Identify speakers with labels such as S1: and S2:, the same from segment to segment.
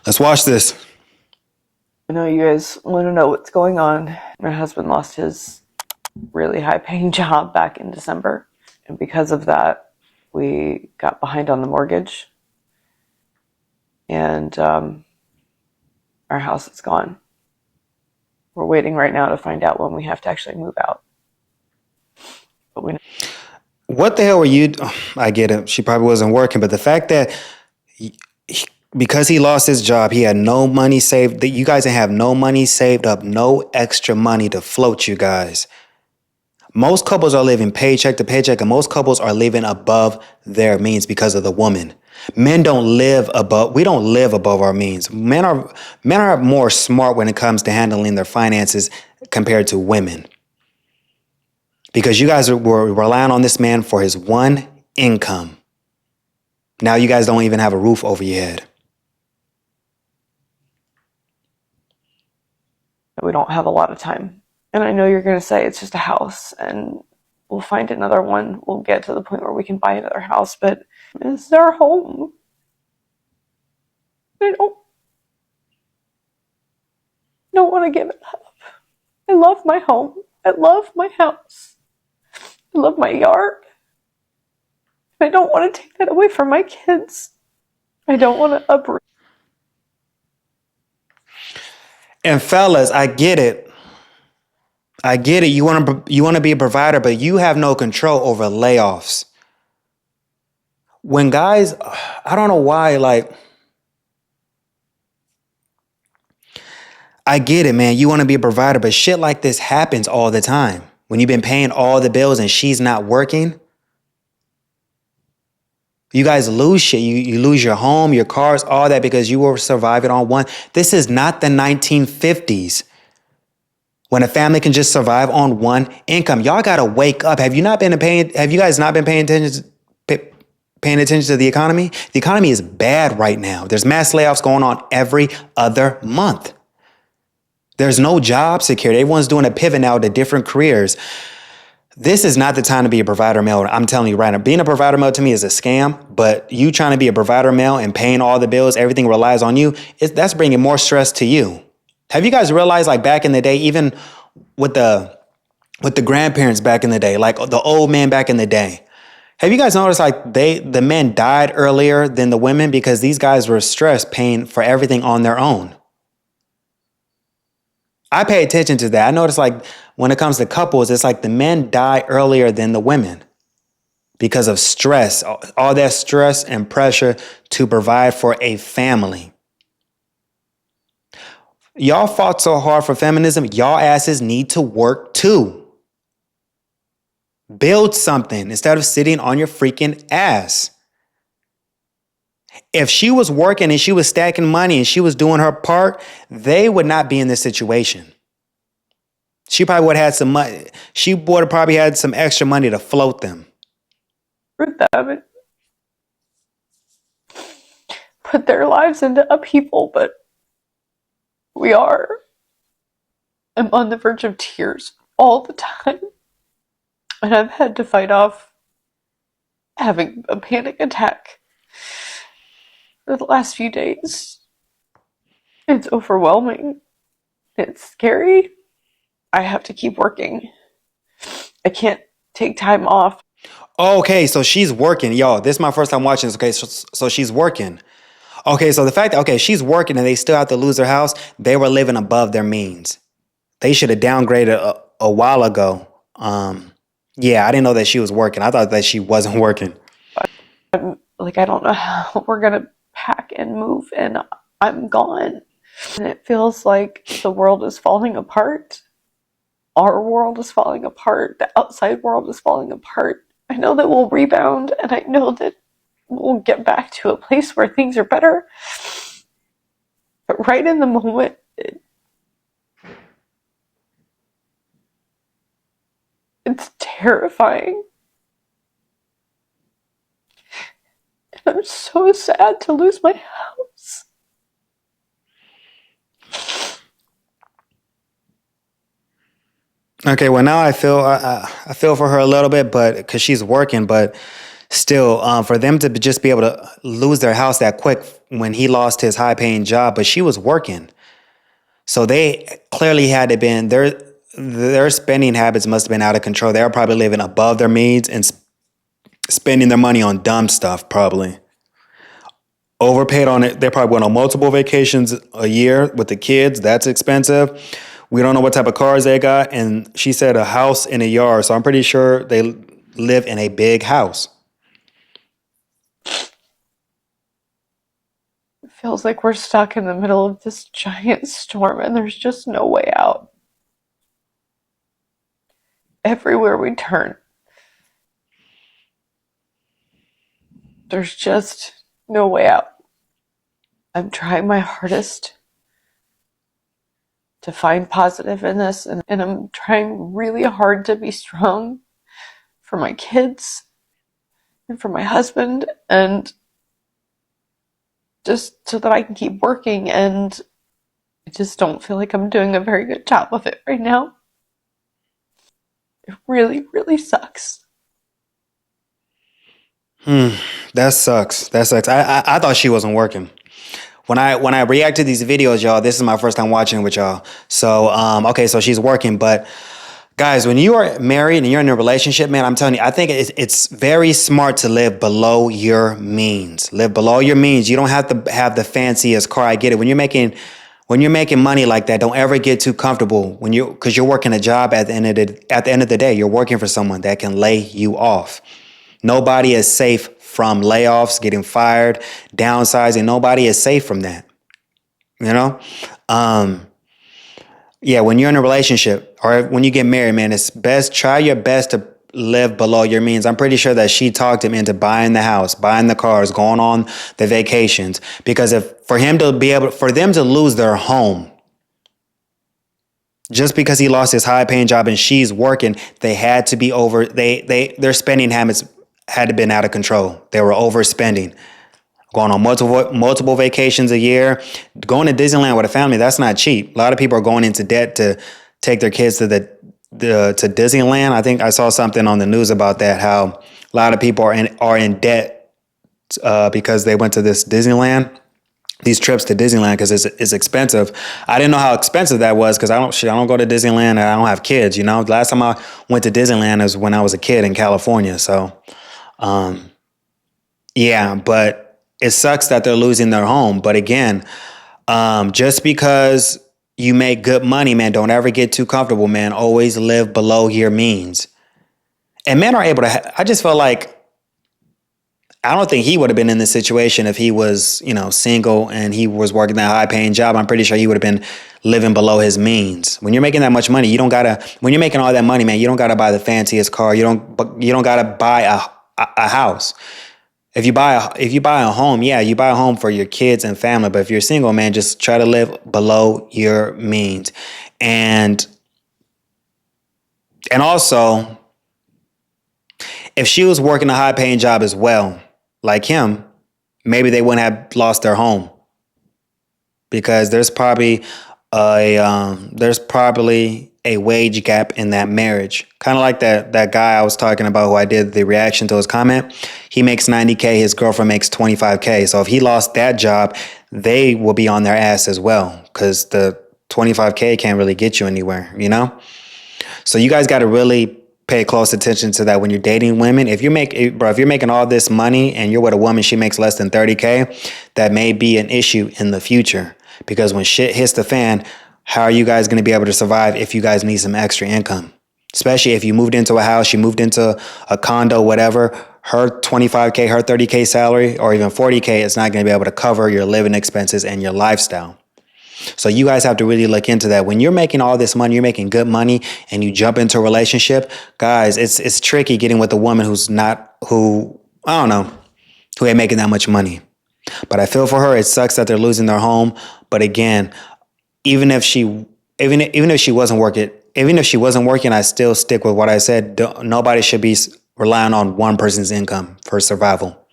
S1: Let's watch this.
S2: I know you guys want to know what's going on. My husband lost his really high-paying job back in December, and because of that, we got behind on the mortgage, and our house is gone. We're waiting right now to find out when we have to actually move out. But we
S1: What the hell were you? I get it. She probably wasn't working, but the fact that because he lost his job, he had no money saved. That you guys didn't have no money saved up, no extra money to float you guys. Most couples are living paycheck to paycheck, and most couples are living above their means because of the woman. Men don't live above. We don't live above our means. Men are more smart when it comes to handling their finances compared to women. Because you guys were relying on this man for his one income. Now you guys don't even have a roof over your head.
S2: don't have a lot of time. And I know you're going to say it's just a house and we'll find another one. We'll get to the point where we can buy another house, but it's our home. I don't want to give it up. I love my home. I love my house. I love my yard. I don't want to take that away from my kids. I don't want to uproot.
S1: And fellas, I get it. I get it. You want to be a provider, but you have no control over layoffs. When guys, I don't know why, like, I get it, man. You want to be a provider, but shit like this happens all the time. When you've been paying all the bills and she's not working, you guys lose shit. You lose your home, your cars, all that because you were surviving on one. This is not the 1950s when a family can just survive on one income. Y'all got to wake up. Have you guys not been paying attention to the economy? The economy is bad right now. There's mass layoffs going on every other month. There's no job security. Everyone's doing a pivot now to different careers. This is not the time to be a provider male. I'm telling you right now, being a provider male to me is a scam, but you trying to be a provider male and paying all the bills, everything relies on you, that's bringing more stress to you. Have you guys realized, like back in the day, even with the grandparents back in the day, like the old man back in the day, have you guys noticed like the men died earlier than the women because these guys were stressed paying for everything on their own? I pay attention to that. I notice like when it comes to couples, it's like the men die earlier than the women because of stress, all that stress and pressure to provide for a family. Y'all fought so hard for feminism. Y'all asses need to work too. Build something instead of sitting on your freaking ass. If she was working and she was stacking money and she was doing her part, they would not be in this situation. She probably would have had some money. She would have probably had some extra money to float them.
S2: Them put their lives into upheaval, but we are. I'm on the verge of tears all the time. And I've had to fight off having a panic attack for the last few days. It's overwhelming. It's scary. I have to keep working. I can't take time off.
S1: Okay, so she's working. Y'all, this is my first time watching this. Okay, so she's working. Okay, so the fact that, okay, she's working and they still have to lose their house, they were living above their means. They should have downgraded a while ago. Yeah, I didn't know that she was working. I thought that she wasn't working.
S2: I don't know how we're going to pack and move, and I'm gone. And it feels like the world is falling apart. Our world is falling apart. The outside world is falling apart. I know that we'll rebound, and I know that we'll get back to a place where things are better. But right in the moment, it's terrifying. And I'm so sad to lose my house.
S1: Okay, well now I feel for her a little bit, but because she's working, but Still, for them to just be able to lose their house that quick when he lost his high paying job, but she was working. So they clearly had to been their spending habits must have been out of control. They were probably living above their means and spending their money on dumb stuff, probably. Overpaid on it. They probably went on multiple vacations a year with the kids. That's expensive. We don't know what type of cars they got. And she said a house in a yard. So I'm pretty sure they live in a big house.
S2: It feels like we're stuck in the middle of this giant storm and there's just no way out. Everywhere we turn, there's just no way out. I'm trying my hardest to find positive in this, and I'm trying really hard to be strong for my kids and for my husband, and just so that I can keep working, and I just don't feel like I'm doing a very good job of it right now. It really, really sucks.
S1: That sucks. That sucks. I thought she wasn't working. When I react to these videos, y'all, this is my first time watching with y'all. So okay, so she's working, but guys, when you are married and you're in a relationship, man, I'm telling you, I think it's very smart to live below your means. Live below your means. You don't have to have the fanciest car. I get it. When you're making money like that, don't ever get too comfortable because you're working a job at the end of the day, you're working for someone that can lay you off. Nobody is safe from layoffs, getting fired, downsizing. Nobody is safe from that. You know? Yeah, when you're in a relationship or when you get married, man, it's best, try your best to live below your means. I'm pretty sure that she talked him into buying the house, buying the cars, going on the vacations. Because for them to lose their home, just because he lost his high paying job and she's working, they had to be their spending habits had to been out of control. They were overspending. Going on multiple vacations a year, going to Disneyland with a family, that's not cheap. A lot of people are going into debt to take their kids to to Disneyland. I think I saw something on the news about that, how a lot of people are in debt because they went to this Disneyland, these trips to Disneyland because it's expensive. I didn't know how expensive that was because I don't go to Disneyland and I don't have kids. You know, last time I went to Disneyland is when I was a kid in California. So, yeah, but it sucks that they're losing their home. But again, just because you make good money, man, don't ever get too comfortable, man. Always live below your means. And men are able to, I just feel like, I don't think he would have been in this situation if he was, single and he was working that high paying job. I'm pretty sure he would have been living below his means. When you're making that much money, when you're making all that money, man, you don't gotta buy the fanciest car. You don't gotta buy a house. If you buy a home, yeah, you buy a home for your kids and family. But if you're single, man, just try to live below your means. And also, if she was working a high paying job as well, like him, maybe they wouldn't have lost their home. Because there's probably a wage gap in that marriage. Kind of like that guy I was talking about who I did the reaction to his comment. He makes $90K, his girlfriend makes $25K. So if he lost that job, they will be on their ass as well because the $25K can't really get you anywhere, So you guys got to really pay close attention to that when you're dating women. If you're making all this money and you're with a woman, she makes less than $30K, that may be an issue in the future. Because when shit hits the fan, how are you guys going to be able to survive if you guys need some extra income? Especially if you moved into a house, you moved into a condo, whatever, her $25K, her $30K salary, or even $40K is not going to be able to cover your living expenses and your lifestyle. So you guys have to really look into that. When you're making all this money, you're making good money, and you jump into a relationship, guys, it's tricky getting with a woman who ain't making that much money. But I feel for her. It sucks that they're losing their home. But again, even if she wasn't working, I still stick with what I said. Nobody should be relying on one person's income for survival,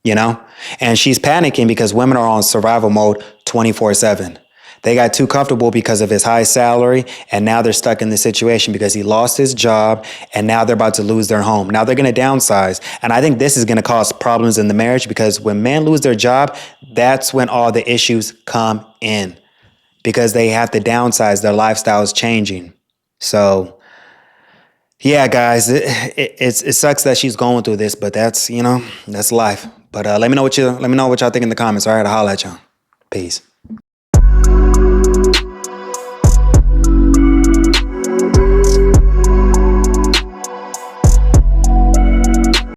S1: And she's panicking because women are on survival mode 24/7. They got too comfortable because of his high salary, and now they're stuck in this situation because he lost his job, and now they're about to lose their home. Now they're going to downsize, and I think this is going to cause problems in the marriage because when men lose their job, that's when all the issues come in because they have to downsize. Their lifestyle is changing. So yeah, guys, it sucks that she's going through this, but that's that's life. But let me know what y'all think in the comments. All right, I'll holler at y'all. Peace.